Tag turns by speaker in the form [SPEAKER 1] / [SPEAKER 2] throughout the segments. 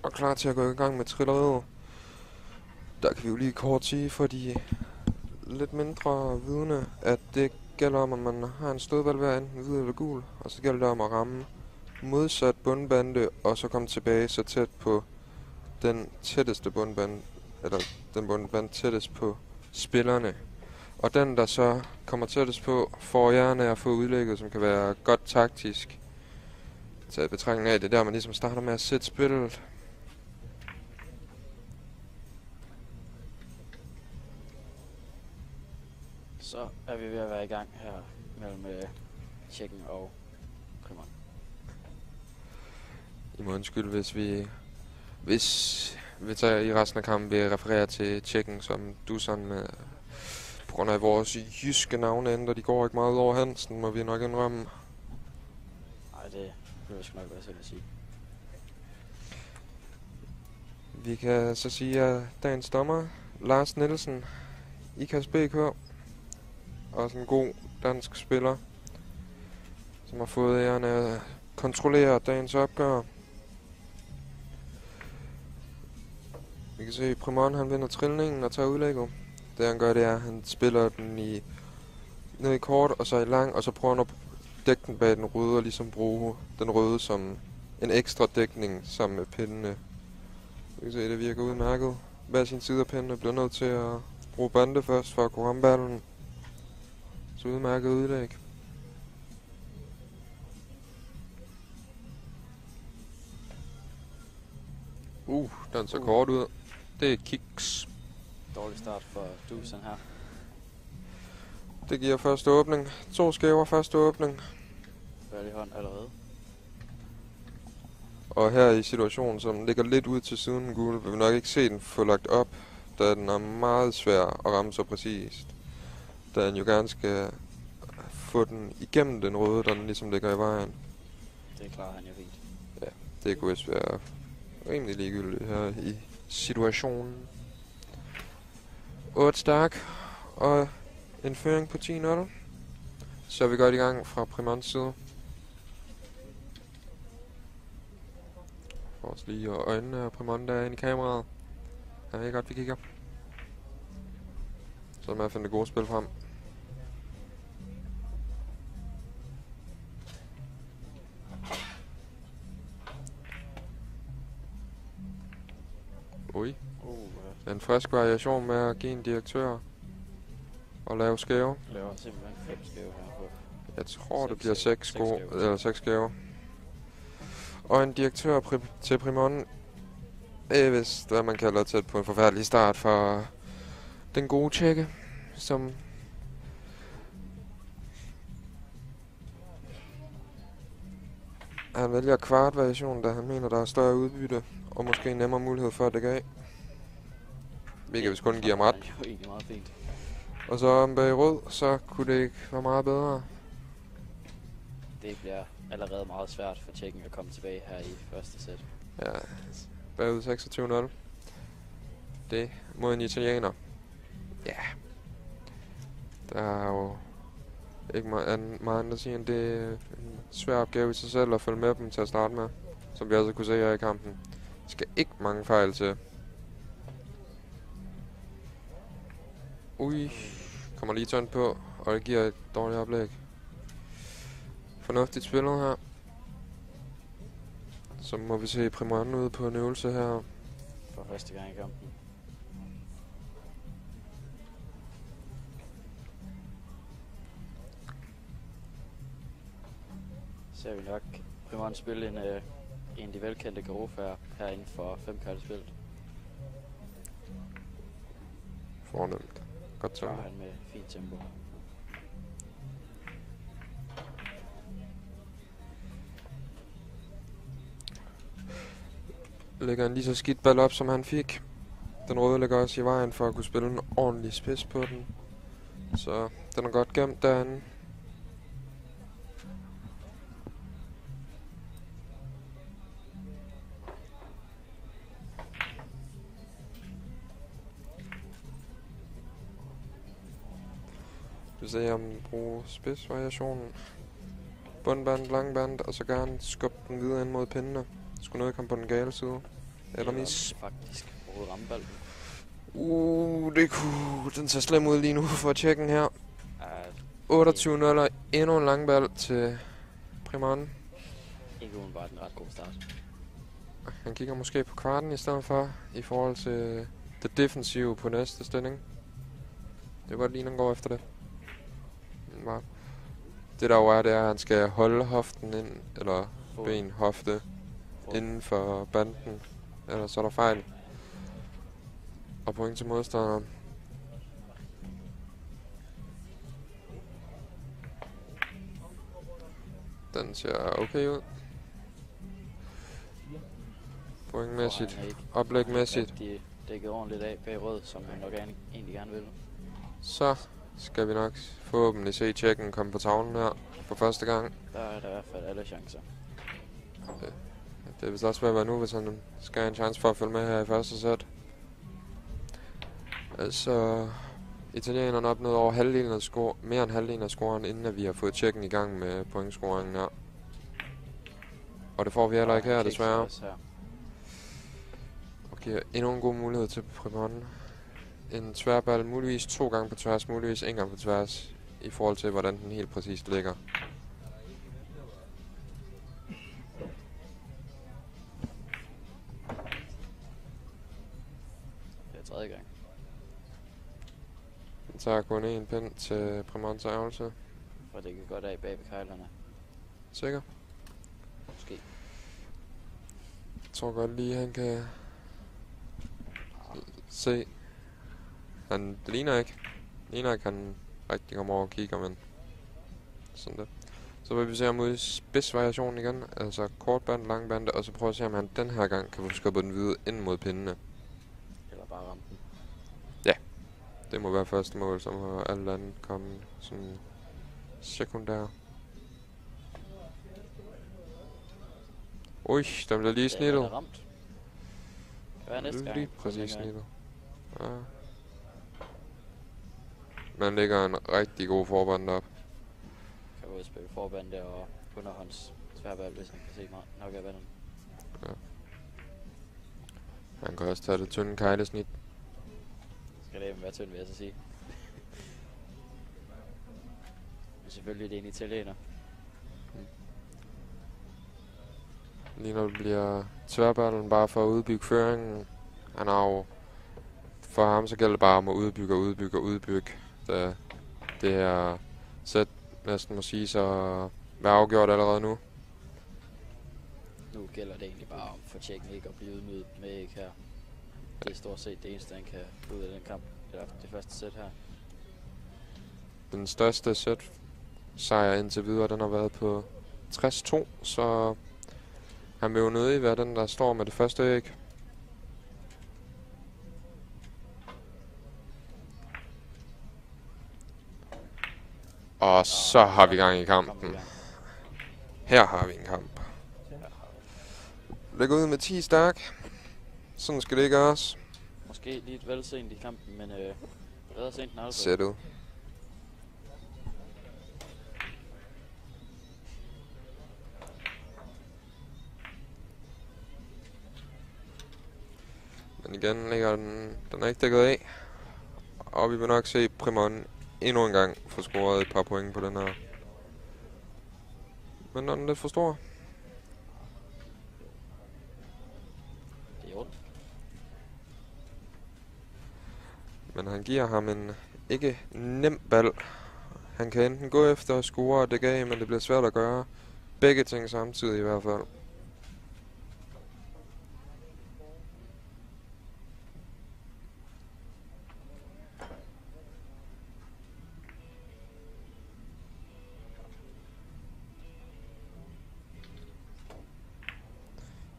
[SPEAKER 1] og klar til at gå i gang med trilleriet. Der kan vi jo lige kort sige for de lidt mindre vidne, at det gælder om, at man har en stødvalg enten hvid eller gul, og så gælder det om at ramme modsat bundbande, og så komme tilbage så tæt på den tætteste bundbande, eller den bundbande tættest på spillerne. Og den, der så kommer tættest på, får gerne at få udlægget, som kan være godt taktisk. Taget betragtning af, det der, man ligesom starter med at sætte spillet.
[SPEAKER 2] Så er vi ved at være i gang her mellem Tjekken og Primon.
[SPEAKER 1] I må undskylde, hvis vi tager i resten af kampen vil referere til Tjekken, som du sådan med, på grund af vores jyske navne ændrer, de går ikke meget over Hansen, må vi nok indrømme.
[SPEAKER 2] Nej, det vil jeg nok være selv at sige.
[SPEAKER 1] Vi kan så sige, at dagens dommer, Lars Nielsen, IKAST BK, også en god dansk spiller, som har fået æren af at kontrollere dagens opgør. Vi kan se, at Primon han vinder trillningen og tager udlægget. Det han gør, det er, at han spiller den ned i kort og så i lang, og så prøver han at dække den bag den røde og ligesom bruge den røde som en ekstra dækning sammen med pindene. Vi kan se, det virker udmærket. Hver sin side af pindene bliver nødt til at bruge bande først for at kunne ramme ballen. Så udmærket udlæg. Den så kort ud. Det er kicks.
[SPEAKER 2] Dårlig start for Dusan her.
[SPEAKER 1] Det giver første åbning. 2 skæver første åbning.
[SPEAKER 2] Færdig hånd allerede.
[SPEAKER 1] Og her i situationen, som ligger lidt ud til siden den gule, vil vi nok ikke se den få lagt op, da den er meget svær at ramme så præcist. Da den jo gerne skal få den igennem den røde, der den ligesom ligger i vejen.
[SPEAKER 2] Det klarer han jo fint.
[SPEAKER 1] Ja, det kunne vist være rimelig ligegyldigt her i situationen. 8 stærk og en føring på 10-0. Så er vi godt i gang fra Primons side. For os lige og øjnene af Primon der inde i kameraet. Ja, det er godt, vi kigger. Så med at finde det gode spil frem. Ui. En frisk variation med at give en direktør og lave skæve.
[SPEAKER 2] Laver simpelthen 5 skæve her på.
[SPEAKER 1] Jeg tror, det bliver 6 skæve. Og en direktør til Primon er vist, hvad man kalder tæt på en forfærdelig start for den gode Tjekke, som han vælger kvartvariation, da han mener, der er større udbytte og måske en nemmere mulighed for at dække af. Vi kan vist kun give ham ret.
[SPEAKER 2] Det er jo egentlig meget fint.
[SPEAKER 1] Og så om bag rød, så kunne det ikke være meget bedre.
[SPEAKER 2] Det bliver allerede meget svært for Tjekken at komme tilbage her i første sæt.
[SPEAKER 1] Ja, bagud 26-0. Det mod en italiener. Ja. Der er jo ikke meget andet at sige, end det er en svær opgave i sig selv at følge med dem til at starte med. Som vi også kunne se her i kampen. Der skal ikke mange fejl til. Ui, kommer lige tønt på, og det giver et dårligt oplæg. Fornuftigt spillet her. Så må vi se Primon ude på en øvelse her.
[SPEAKER 2] For første gang i kampen. Ser vi nok Primon spille en af de velkendte Garofa herinde for 5 kart spillet.
[SPEAKER 1] Fornemt. Godt
[SPEAKER 2] Så
[SPEAKER 1] tempo.
[SPEAKER 2] han med fint tempo.
[SPEAKER 1] Lægger en lige så skidt ball op, som han fik. Den røde ligger også i vejen for at kunne spille en ordentlig spids på den. Så den er godt gemt derinde. Vi ser om bruge spidsvariationen. Bundband, langband, og så gerne skubbe den videre ind mod pindene. Skulle noget komme på den gale side. Eller mis.
[SPEAKER 2] Faktisk overhovedet ramme bolden.
[SPEAKER 1] Det kunne... Den ser slem ud lige nu for tjekken her.
[SPEAKER 2] Ja,
[SPEAKER 1] 28-0 og endnu en lang ball til Primon.
[SPEAKER 2] ikke udenbart en ret god start.
[SPEAKER 1] Han kigger måske på kvarten i stedet for, i forhold til det defensive på næste stilling. Det er godt lige, han går efter det. Men bare. Det der jo er, det er, at han skal holde hoften ind, eller ben, hofte, inden for banden. Ellers så er der fejl. Og point til modstanderen. Den ser okay ud. Pointmæssigt, oplægmæssigt.
[SPEAKER 2] De dækket ordentligt af bag rød, som han nok egentlig gerne vil.
[SPEAKER 1] Så skal vi nok forhåbentlig se tjekken komme på tavlen her for første gang.
[SPEAKER 2] Der er der i hvert fald alle chancer.
[SPEAKER 1] Det er vist også ved at være nu, hvis han skal have en chance for at følge med her i første sæt. Altså, italienerne opnåede over halvdelen af mere end halvdelen af scoren, inden at vi har fået tjekken i gang med pointscoringen her. Og det får vi heller ikke her, desværre. Og giver endnu en god mulighed til Primon. En tværball, muligvis 2 gange på tværs, muligvis 1 gang på tværs, i forhold til, hvordan den helt præcist ligger.
[SPEAKER 2] Det er 3. gang.
[SPEAKER 1] Den tager kun en pind til Primons ærgelse.
[SPEAKER 2] For det kan godt af bag ved kejlerne.
[SPEAKER 1] Sikker?
[SPEAKER 2] Måske.
[SPEAKER 1] Jeg tror godt lige, han kan se. Det ligner ikke. Han rigtig kommer over og kigger, men sådan det. Så vil vi se ham ud i spidsvariationen igen. Altså kort band, lang band, og så prøve at se, om han den her gang kan få skubbet den hvide ind mod pindene.
[SPEAKER 2] Eller bare ramme den.
[SPEAKER 1] Ja. Det må være første mål, som har alle andre kommet sådan sekundær. Ui, den bliver lige snittet.
[SPEAKER 2] Den er ramt. Hvad er næste gang?
[SPEAKER 1] Lige præcis snittet. Ja. Man lægger en rigtig god forband op.
[SPEAKER 2] Kan både spille forband der og underhånds tværball, hvis han kan se meget nok af vandet.
[SPEAKER 1] Ja. Han kan også tage det tynde kejlesnit.
[SPEAKER 2] Skal det være tynd, vil jeg så sige. Men selvfølgelig det er en italiener.
[SPEAKER 1] Lige når det bliver tværballen bare for at udbygge føringen. Han har jo... For ham så gælder det bare om at udbygge. Da det her sæt næsten må sige så være afgjort allerede nu.
[SPEAKER 2] Nu gælder det egentlig bare om for tjekken ikke at blive ydmyget med ikke her. Det er stort set det eneste, han kan ud af den kamp. Eller det første sæt her.
[SPEAKER 1] Den største sæt sejr indtil videre, den har været på 60-2, så han vil jo nødig være den, der står med det første æg. Og så har vi gang i kampen. Her har vi en kamp. Læg ud med 10 stærk. Sådan skal det ikke gøres.
[SPEAKER 2] Måske lidt vel sent i kampen, men redder sent den aldrig.
[SPEAKER 1] Sættet. Men igen ligger den er ikke dækket af. Og vi vil nok se Primon endnu en gang få scoret et par point på den her. Men den er lidt for stor.
[SPEAKER 2] Det er ondt.
[SPEAKER 1] Men han giver ham en ikke nem ball. Han kan enten gå efter og score og dække af, men det bliver svært at gøre begge ting samtidig i hvert fald.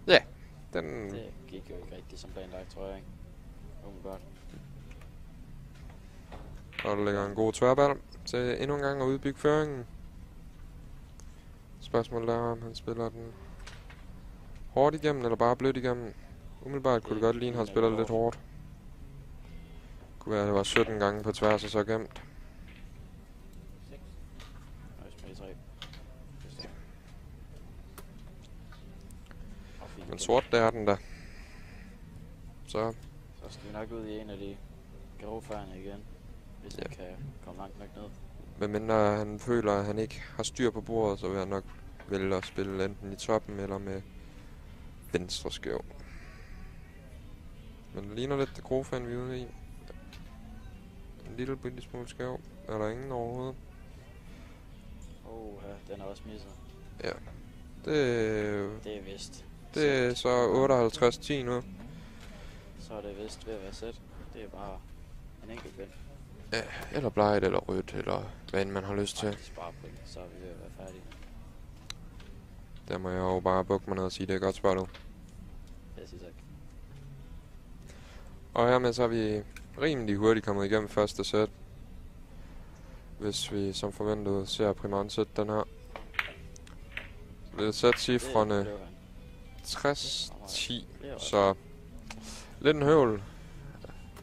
[SPEAKER 1] Ja, den...
[SPEAKER 2] Det gik jo ikke rigtigt som planlagt, tror jeg ikke. Umiddelbart.
[SPEAKER 1] Og der ligger en god tværball til endnu en gang at udbygge føringen. Spørgsmålet er, om han spiller den hårdt igennem, eller bare blødt igennem. Umiddelbart kunne det godt ligne, at han spiller lidt hårdt. Kunne være, at det var 17 gange på tværs og så gemt. Men sort, det er den da. Så
[SPEAKER 2] Så skal vi nok ud i en af de grovfærne igen, hvis han kan komme langt nok ned.
[SPEAKER 1] medmindre han føler, at han ikke har styr på bordet, så vil jeg nok vælge at spille enten i toppen eller med venstre skæv. Men det ligner lidt det grovfærne, vi er ude i. En lille bitte smule skæv. Er der ingen overhovedet?
[SPEAKER 2] Ja, den er også misset.
[SPEAKER 1] Ja. Det
[SPEAKER 2] er vist.
[SPEAKER 1] Det er så 58-10 nu.
[SPEAKER 2] Så er det vist ved at være sæt. Det er bare en enkelt vind.
[SPEAKER 1] Ja, eller bleget, eller rødt, eller hvad end man har lyst til.
[SPEAKER 2] Sparepoint, så er vi ved at være færdige.
[SPEAKER 1] Der må jeg jo bare bukke mig ned og sige, det er godt spottet.
[SPEAKER 2] Jeg siger tak.
[SPEAKER 1] Og hermed så er vi rimelig hurtigt kommet igennem første sæt. Hvis vi som forventet ser Primant sætte den her. Lidt sæt cifrene 60-10. Så lidt en høvl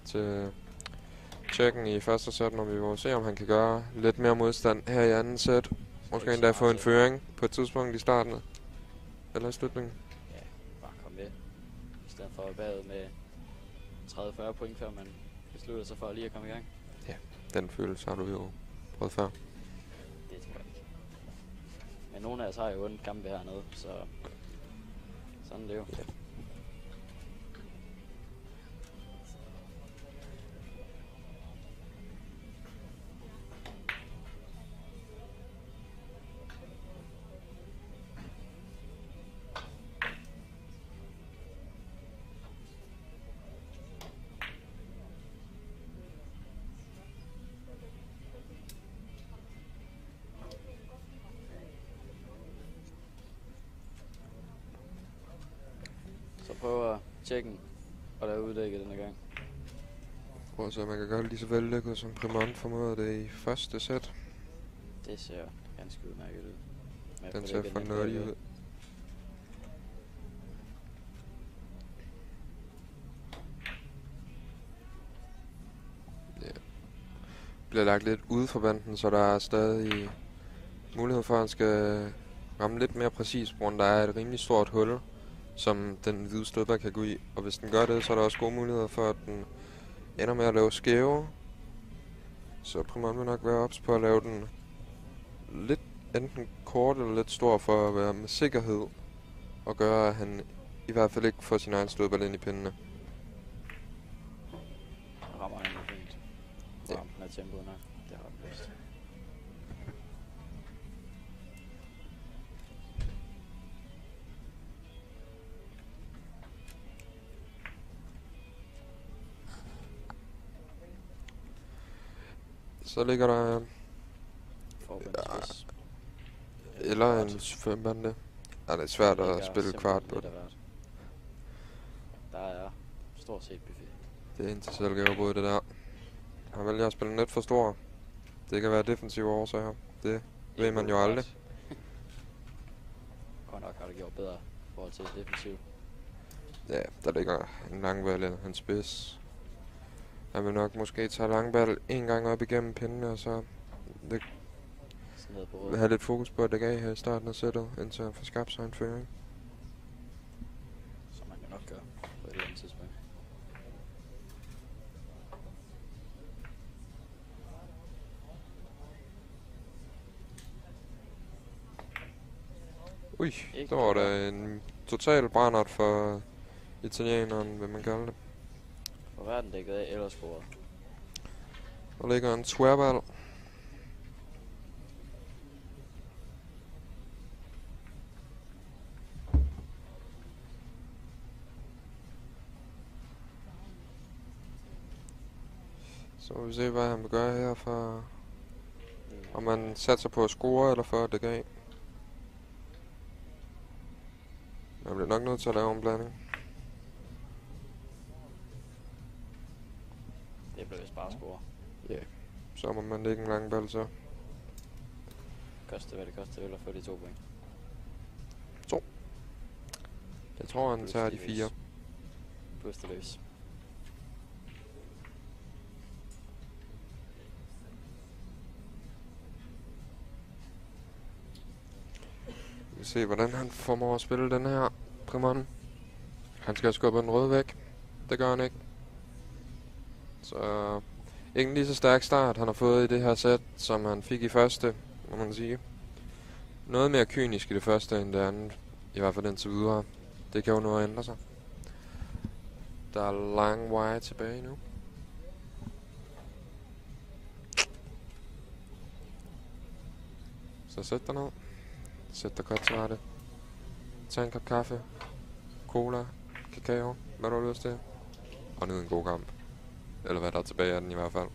[SPEAKER 1] til Tjekken i første sæt, når vi må se, om han kan gøre lidt mere modstand her i anden sæt. Måske endda få en føring på et tidspunkt i starten. Eller i slutningen.
[SPEAKER 2] Ja, bare kom med. I stedet for at bagud med 30-40 point, før man beslutter sig for lige at komme i gang.
[SPEAKER 1] Ja, den følelse har du jo prøvet før.
[SPEAKER 2] Det tror jeg ikke. Men nogle af os har jo vundet kampe hernede, så sådan det jo.
[SPEAKER 1] Ja.
[SPEAKER 2] Så prøver Tjekken at lave uddækket denne gang.
[SPEAKER 1] Prøv at se, om man kan gøre det lige så vellykket, som Primant formåede det i første sæt.
[SPEAKER 2] Det ser ganske udmærket ud.
[SPEAKER 1] Den ser fornøjelig ud. Ja. Bliver lagt lidt ude for banden, så der er stadig mulighed for, at han skal ramme lidt mere præcis, hvor der er et rimelig stort hul, som den hvide stødbær kan gå i. Og hvis den gør det, så er der også gode muligheder for, at den ender med at lave skæve. Så Primant vil nok være ops på at lave den lidt enten kort eller lidt stor for at være med sikkerhed og gøre, at han i hvert fald ikke får sin egen stødball ind i pindene.
[SPEAKER 2] Rammer han jo fint.
[SPEAKER 1] Ja.
[SPEAKER 2] Rampen er tempoet nok. Det har han bedst.
[SPEAKER 1] Så ligger der
[SPEAKER 2] Forbundsvis.
[SPEAKER 1] eller en fembande. Ja, det er svært at spille kvart på det.
[SPEAKER 2] Der er stort set buffet.
[SPEAKER 1] Det er indtil selvgavebrud, det der. Han vælger at spille net for stor. Det kan være defensive årsager. Det ved man jo aldrig.
[SPEAKER 2] Godt nok har det gjort bedre i forhold til defensiv.
[SPEAKER 1] Ja, der ligger en langballe, en spids. Han vil nok måske tage langball en gang op igennem pinden, og så have lidt fokus på at dække af her i starten af sættet, indtil han får skabt sig en føring.
[SPEAKER 2] Som man jo nok gør på et eller andet tidspunkt.
[SPEAKER 1] Ui, der var der en total brændert for italieneren, vil man kalde det.
[SPEAKER 2] Hvor var den dækket af eller sporet?
[SPEAKER 1] Der ligger en tværball. Så må vi se, hvad han vil gøre her for... Om man satser på at score, eller for at dække af. Jeg bliver nok nødt til at lave en blanding.
[SPEAKER 2] Det bliver vist bare score.
[SPEAKER 1] Ja, yeah. Så må man lægge en lang ball så.
[SPEAKER 2] Koste hvad det koster, vil at få de 2 point.
[SPEAKER 1] 2. Jeg tror, han tager de 4.
[SPEAKER 2] Puste løs.
[SPEAKER 1] Vi se, hvordan han formår at spille den her Primant. Han skal skubbe den røde væk. Det gør han ikke. Så ikke en lige så stærk start, han har fået i det her sæt, som han fik i første, må man sige. Noget mere kynisk i det første end det andet, i hvert fald indtil videre. Det kan jo nu ændre sig. Der er lang vej tilbage nu. Så sæt dig ned. Sæt dig godt til rette. Tag en kop kaffe, cola, kakao, hvad du har lyst til. Og nyd en god kamp. Eller hvad der er tilbage af den i hvert fald.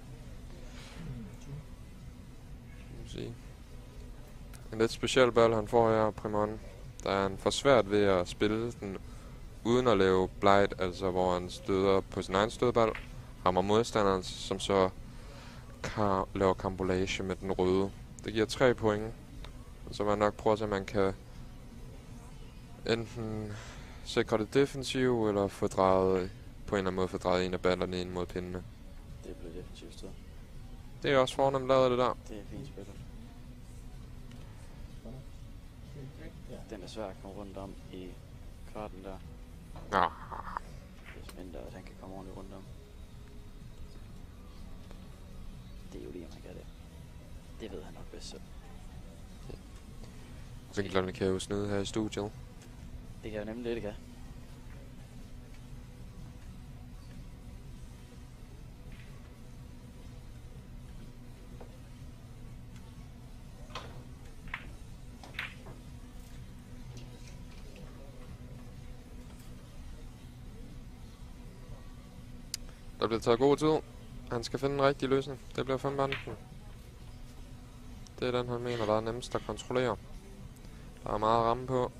[SPEAKER 1] En lidt speciel bold han får her, Primon. Der er han for svært ved at spille den uden at lave blight, altså hvor han støder på sin egen stødbold, rammer modstanderen, som så laver kambolage med den røde. Det giver 3 point. Og så vil jeg nok prøve at se, at man kan enten sikre det defensive, eller få drejet, på en eller anden måde få drejet en af ballerne ind mod pindene.
[SPEAKER 2] Det bliver defensivt sted.
[SPEAKER 1] Det er også fornemt lavet det der.
[SPEAKER 2] Det er fint spillet. Den er svær at komme rundt om i karten der.
[SPEAKER 1] Ja.
[SPEAKER 2] Hvis mindre, at han kan komme ordentligt rundt om. Det er jo lige, om han kan det. Det ved han nok bedst selv.
[SPEAKER 1] Vinklerne kan jo snyde her i studiet.
[SPEAKER 2] Det kan jo nemlig det, det kan.
[SPEAKER 1] Der bliver taget god tid. Han skal finde en rigtig løsning. Det bliver 5 banden. Det er den, han mener, der er nemmest at kontrollere. Der er meget at ramme på.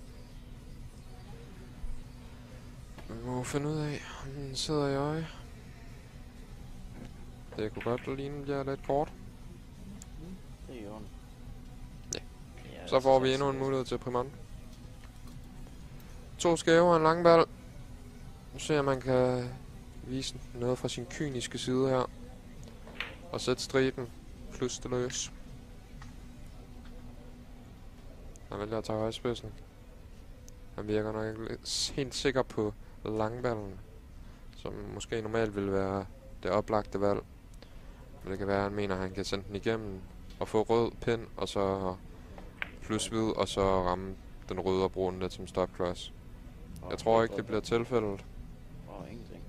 [SPEAKER 1] Vi må finde ud af, om den sidder i øje. Det kunne godt ligne, bliver lidt kort.
[SPEAKER 2] Det er jo den.
[SPEAKER 1] Ja. Så får vi endnu en mulighed til Primon. 2 skæve og en lang ball. Nu ser jeg, at man kan vise noget fra sin kyniske side her. Og sætte striben plus det løs. Han vælger at tage højspidsen. Han virker nok ikke helt sikker på langballen, som måske normalt vil være det oplagte valg. Men det kan være, at han mener, at han kan sende den igennem og få rød pind, og så plus hvid, og så ramme den røde og bruge den lidt som stopklods. Jeg tror ikke, det bliver tilfældet.
[SPEAKER 2] Ingenting.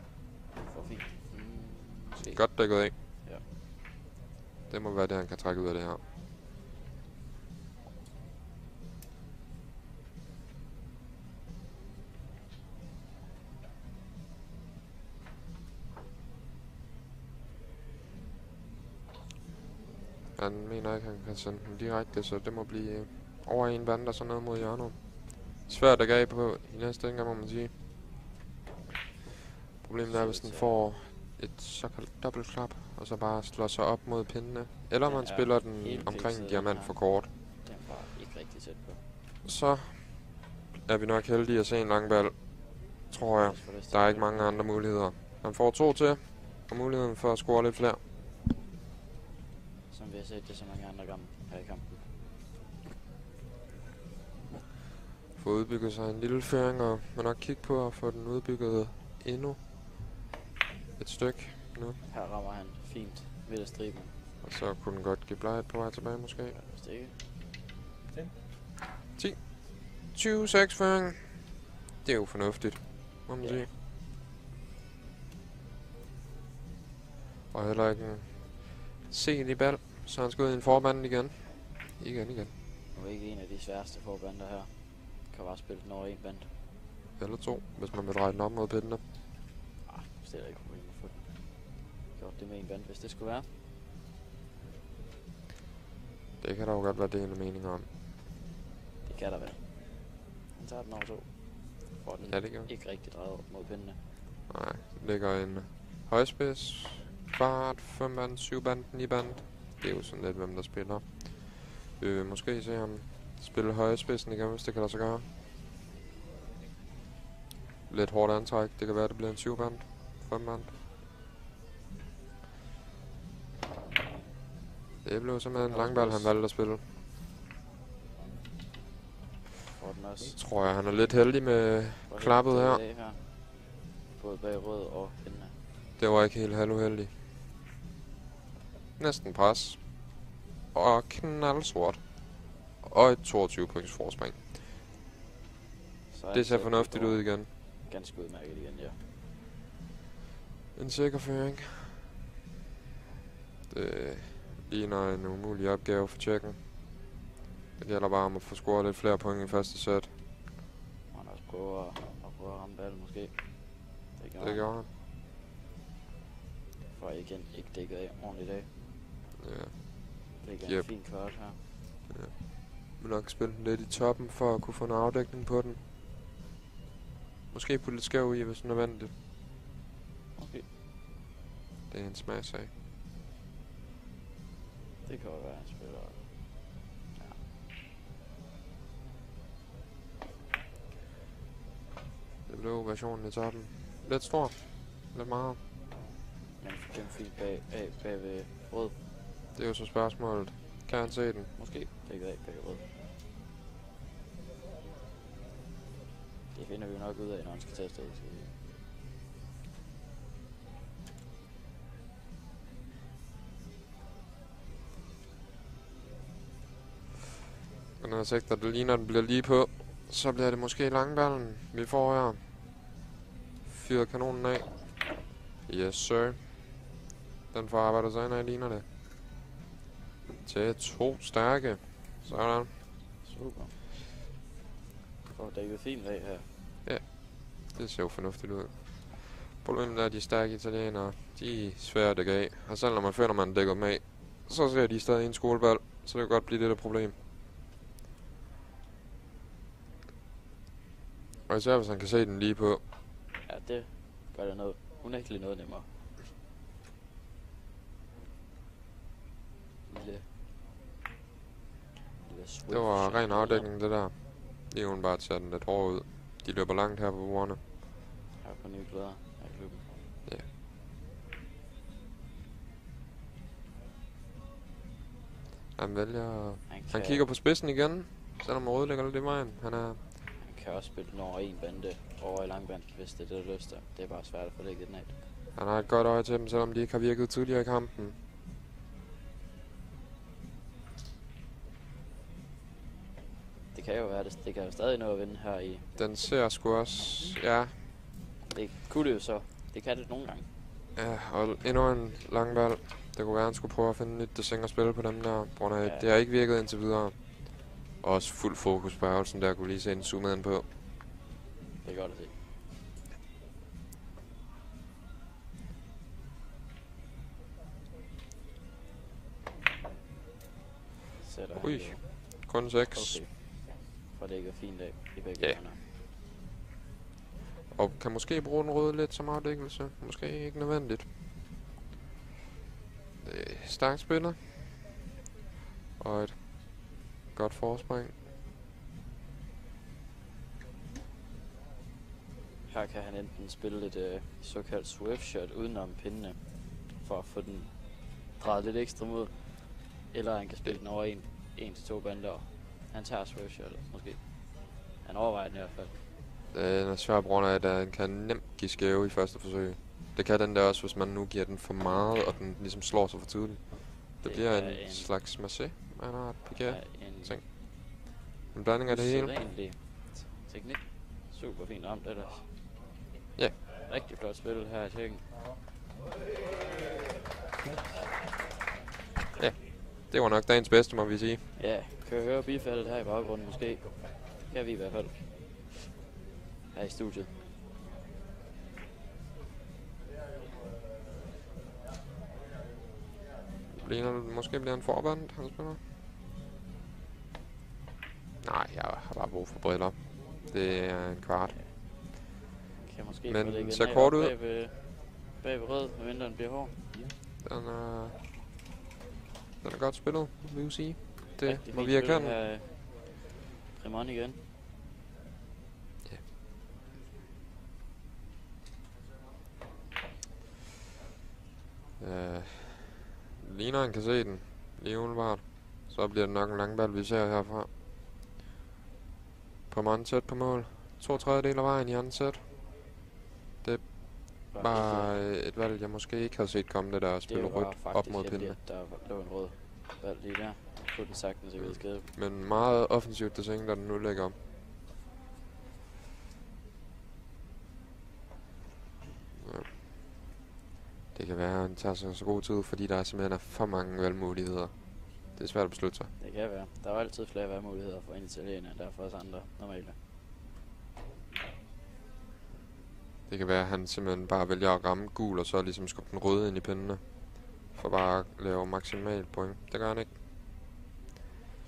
[SPEAKER 2] For fint.
[SPEAKER 1] Godt dækket af.
[SPEAKER 2] Ja.
[SPEAKER 1] Det må være det, han kan trække ud af det her. Han mener ikke, han kan sende den direkte, så det må blive over en band og så ned mod hjørnet. Svært at gabe på i næste indgang, må man sige. Problemet er, hvis den får et såkaldt dobbeltklap, og så bare slår sig op mod pindene. Eller man spiller den omkring en diamant for kort.
[SPEAKER 2] Den var ikke rigtig tæt på.
[SPEAKER 1] Så er vi nok heldige at se en lang ball, tror jeg. Der er ikke mange andre muligheder. Han får 2 til, og muligheden for at score lidt flere.
[SPEAKER 2] Som vi har set det så mange andre gange her i kampen.
[SPEAKER 1] Få udbygget sig en lille føring, og man nok kigge på at få den udbygget endnu et stykke nu.
[SPEAKER 2] Her rammer han fint midt af striben.
[SPEAKER 1] Og så kunne den godt give blight på vej tilbage måske.
[SPEAKER 2] Hvis det ikke.
[SPEAKER 1] 10. 20-6 føring. Det er jo fornuftigt, må man sige. Og heller ikke en sen i bal, så han skal ud i en forband igen. Igen.
[SPEAKER 2] Nu er ikke en af de sværeste forbander her. Kan bare spille den over en band.
[SPEAKER 1] Eller 2, hvis man vil dreje den op mod pindene.
[SPEAKER 2] Det er ikke problem at få den. Gjort det med en band, hvis det skulle være.
[SPEAKER 1] Det kan der jo godt være delte meninger om.
[SPEAKER 2] Det kan der vel. Han tager den over 2. Får den ikke rigtig drejet op mod pindene.
[SPEAKER 1] Nej, det ligger en højspids, kvart, 5 band, 7 band, 9 band. Det er jo sådan lidt, hvem der spiller. Vi vil måske se ham spille højspidsen igen, hvis det kan lade sig gøre. Lidt hårdt antræk. Det kan være, at det bliver en 7 band, 5 band. Det blev simpelthen en langball, han valgte at spille. Jeg tror jeg, han er lidt heldig med klappet her.
[SPEAKER 2] både bag rød og pindene.
[SPEAKER 1] Det var ikke helt halvuheldigt. Næsten pres. Og knaldsort. Og et 22 points forspring.
[SPEAKER 2] Så
[SPEAKER 1] Det ser fornuftigt ud igen.
[SPEAKER 2] Ganske udmærket igen, ja.
[SPEAKER 1] En sikker føring. Det ligner en umulig opgave for tjekken. Det gælder bare om at få scoret lidt flere point i første sæt.
[SPEAKER 2] Han også prøver at ramme ballen måske.
[SPEAKER 1] Det gjorde han.
[SPEAKER 2] For igen ikke dækket af ordentligt af.
[SPEAKER 1] Ja.
[SPEAKER 2] Det er en fin kvart her.
[SPEAKER 1] Ja. Men nok spille den lidt i toppen for at kunne få en afdækning på den. Måske putte lidt skæv i, hvis den er nødvendigt.
[SPEAKER 2] Okay.
[SPEAKER 1] Det er en smagsag.
[SPEAKER 2] Det kan jo være en spiller. Ja.
[SPEAKER 1] Det blev versionen i toppen. Lidt stor. Lidt meget.
[SPEAKER 2] Men fik den fint bag ved rød.
[SPEAKER 1] Det er jo så spørgsmålet. Kan han se den?
[SPEAKER 2] Måske dækket af bag rød. Det finder vi jo nok ud af, når han skal teste det.
[SPEAKER 1] Og når jeg sigter, det ligner, den bliver lige på, så bliver det måske langballen, vi får her. Fyret kanonen af. Yes, sir. Den får arbejdet sig ind af, ligner det. Til 2 stærke. Sådan.
[SPEAKER 2] Super. Og dækket fint af her.
[SPEAKER 1] Ja, det ser jo fornuftigt ud. Problemet er, at de stærke italienere, de er svære at dække af. Og selv når man føler, man dækker dem af, så ser de stadig en skoleball. Så det kan godt blive lidt af et problem. Og især hvis han kan se den lige på.
[SPEAKER 2] Ja, det gør det noget unægteligt noget nemmere. Lille
[SPEAKER 1] Det var ren afdækning, det der. Det er jo bare at tage den lidt hårdt ud. De løber langt her på bordene.
[SPEAKER 2] Her på nye klæder af klubben.
[SPEAKER 1] Ja. Han vælger... Han kigger på spidsen igen, selvom rød ligger lidt i vejen. Han
[SPEAKER 2] kan også spille den over en bande over i langband, hvis det er det, der lyster. Det er bare svært at få lægget den af.
[SPEAKER 1] Han har et godt øje til dem, selvom de ikke har virket tidligere i kampen.
[SPEAKER 2] Det kan jo være, det kan jo stadig nå at vinde her i...
[SPEAKER 1] Den ser sgu også... Ja.
[SPEAKER 2] Det kunne det jo så. Det kan det nogle gange.
[SPEAKER 1] Ja, og endnu en lang ball. Det kunne være, han skulle prøve at finde nyt dessing og spille på dem der.
[SPEAKER 2] Ja.
[SPEAKER 1] Det har ikke virket indtil videre. Også fuld fokus på øvelsen der, kunne lige se en zoom ind på.
[SPEAKER 2] Det er godt at se. Sætter
[SPEAKER 1] Ui, kun 6.
[SPEAKER 2] Okay. For det ikke er fint af i begge
[SPEAKER 1] hjørner. Og kan måske bruge den røde lidt som afdækkelse. Måske ikke nødvendigt. Det er stærkt spillet. Og et godt forspring.
[SPEAKER 2] Her kan han enten spille et såkaldt swerve shot udenom pindene, for at få den drejet lidt ekstra mod, eller han kan spille den over en til 2 bander. Han tager swerve shot, måske. Han overvejer den i hvert fald.
[SPEAKER 1] Den er svær på grund af, at den kan nemt give skæve i første forsøg. Det kan den der også, hvis man nu giver den for meget, og den ligesom slår sig for tidligt. Det bliver en slags massé, man har et piquet ting. En blanding af det hele.
[SPEAKER 2] Egentlig teknik. Super fint ramt ellers.
[SPEAKER 1] Ja.
[SPEAKER 2] Rigtig flot spil her i tjekken.
[SPEAKER 1] Ja, det var nok dagens bedste, må vi sige.
[SPEAKER 2] Ja, kan høre bifaldet her i baggrunden måske. Det kan vi i hvert fald. Her i studiet.
[SPEAKER 1] Måske bliver han forbandet, han spiller. Nej, jeg har bare brug for briller. Det er en kvart.
[SPEAKER 2] Kan måske
[SPEAKER 1] men
[SPEAKER 2] få lægget
[SPEAKER 1] ser kort ud.
[SPEAKER 2] Bag ved rød, medmindre den bliver hård.
[SPEAKER 1] Den er godt spillet, vil jeg sige. Det
[SPEAKER 2] Rigtig
[SPEAKER 1] må vi erkende.
[SPEAKER 2] Her Primon igen.
[SPEAKER 1] Ja. Ligner han kan se den. Lige umiddelbart. Så bliver det nok en langball, vi ser herfra. Primon tæt på mål. 2/3 af vejen i anden sæt. Det bare et valg, jeg måske ikke havde set komme, det der at spille
[SPEAKER 2] det var
[SPEAKER 1] rødt op mod
[SPEAKER 2] faktisk
[SPEAKER 1] pinde.
[SPEAKER 2] heldigt, at der lå en rød valg lige der. Kunne den sagtens have givet skade.
[SPEAKER 1] Men meget offensivt design, der den nu lægger om. Ja. Det kan være, at han tager sig så god tid, fordi der simpelthen er for mange valgmuligheder. Det er svært at beslutte sig.
[SPEAKER 2] Det kan være. Der er jo altid flere valgmuligheder for en italiener, end der er for os andre normale.
[SPEAKER 1] Det kan være, at han simpelthen bare vælger at ramme gul, og så ligesom skubbe den røde ind i pindene. For bare at lave maksimal point. Det gør han ikke.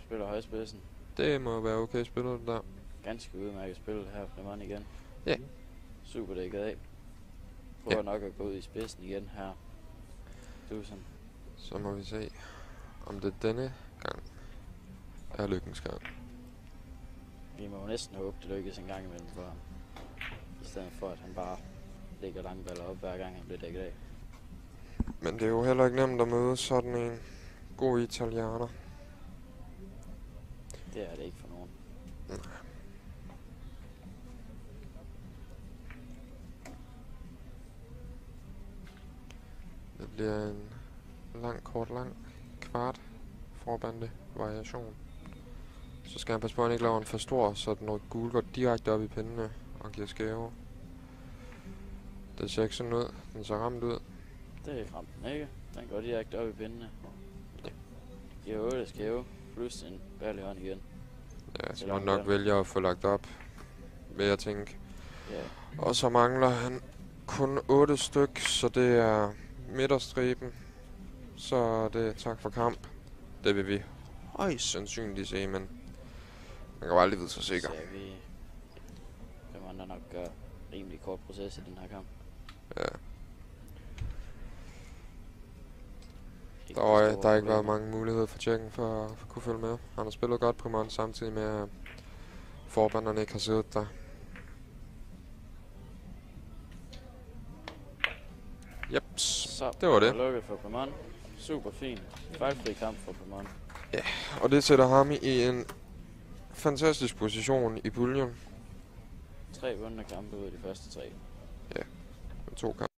[SPEAKER 2] Spiller højspidsen.
[SPEAKER 1] Det må være okay spillet, det der.
[SPEAKER 2] Ganske udmærket spil her på Lemon igen.
[SPEAKER 1] Ja.
[SPEAKER 2] Super dækket af. Prøver nok at gå ud i spidsen igen her. Dusan.
[SPEAKER 1] Så må vi se, om det denne gang er lykkens gang.
[SPEAKER 2] Vi må næsten håbe, det lykkes en gang imellem for ham. I stedet for, at han bare lægger lange baller op, hver gang han bliver dækket af.
[SPEAKER 1] Men det er jo heller ikke nemt at møde sådan en god italiener.
[SPEAKER 2] Det er det ikke for nogen.
[SPEAKER 1] Det bliver en lang kvart forbande variation. Så skal han passe på, at han ikke laver en for stor, så den gule går direkte op i pindene og giver skæve. Det ser ikke sådan ud. Den ser ramt ud.
[SPEAKER 2] Det er ramt den ikke. Den går direkte op i pindene.
[SPEAKER 1] Ja.
[SPEAKER 2] Giver 8 skæve, plus en bærlig hånd igen.
[SPEAKER 1] Ja, så må han nok vælge at få lagt op, vil jeg tænke.
[SPEAKER 2] Ja.
[SPEAKER 1] Og så mangler han kun 8 styk, så det er midterstriben. Så er det tak for kamp. Det vil vi højst sandsynligt se, men man kan jo aldrig vide så sikker.
[SPEAKER 2] Så vi andre nok gøre rimelig kort proces i den her kamp.
[SPEAKER 1] Ja. Der har ikke været mange muligheder for Tjekken for at kunne følge med. Han har spillet godt på måneden, samtidig med at forbanderne ikke har siddet der. Jeps,
[SPEAKER 2] så
[SPEAKER 1] det var det.
[SPEAKER 2] Lukket for Pemon. Super fint. Fejlfri kamp for Pemon.
[SPEAKER 1] Ja, og det sætter ham i en fantastisk position i puljen.
[SPEAKER 2] 3 vundne kampe ud af de første 3.
[SPEAKER 1] Ja, 2 kampe.